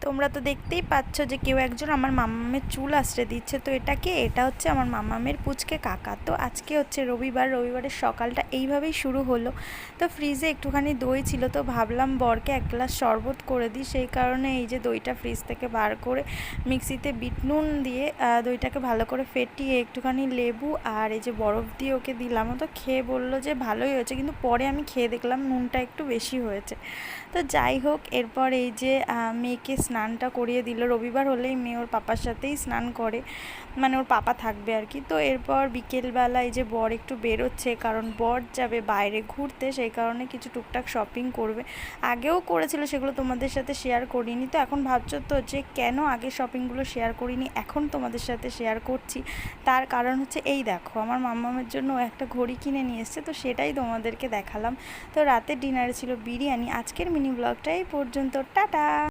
তোমরা তো দেখতেই পাচ্ছ যে কেউ একজন আমার মাম্মামের চুল আঁচড়ে দিচ্ছে। তো এটা হচ্ছে আমার মাম্মামের পুচকে কাকা। তো আজকে হচ্ছে রবিবারের সকালটা এইভাবেই শুরু হলো। তো ফ্রিজে একটুখানি দই ছিল, তো ভাবলাম বরকে এক গ্লাস শরবত করে দিই। সেই কারণে এই যে দইটা ফ্রিজ থেকে বার করে মিক্সিতে বিট নুন দিয়ে দইটাকে ভালো করে ফেটিয়ে একটুখানি লেবু আর এই যে বরফ দিয়ে ওকে দিলাম। তো খেয়ে বললো যে ভালোই হয়েছে, কিন্তু পরে আমি খেয়ে দেখলাম নুনটা একটু বেশি হয়েছে। তো যাই হোক, এরপর এই যে মেয়েকে স্নানটা করিয়ে দিল। রবিবার হলেই মেয়ে ওর পাপার সাথেই স্নান করে, মানে ওর পাপা থাকবে আর কি। তো এরপর বিকেলবেলা এই যে বর একটু বেরোচ্ছে, কারণ বর যাবে বাইরে ঘুরতে, সেই কারণে কিছু টুকটাক শপিং করবে। আগেও করেছিল, সেগুলো তোমাদের সাথে শেয়ার করিনি। তো এখন ভাবছো তো যে কেন আগে শপিংগুলো শেয়ার করিনি, এখন তোমাদের সাথে শেয়ার করছি। তার কারণ হচ্ছে এই দেখো, আমার মাম্মামের জন্য ও একটা ঘড়ি কিনে নিয়ে এসছে, তো সেটাই তোমাদেরকে দেখালাম। তো রাতের ডিনারে ছিল বিরিয়ানি। আজকের মিনি ব্লগটা এই পর্যন্ত, টাটা।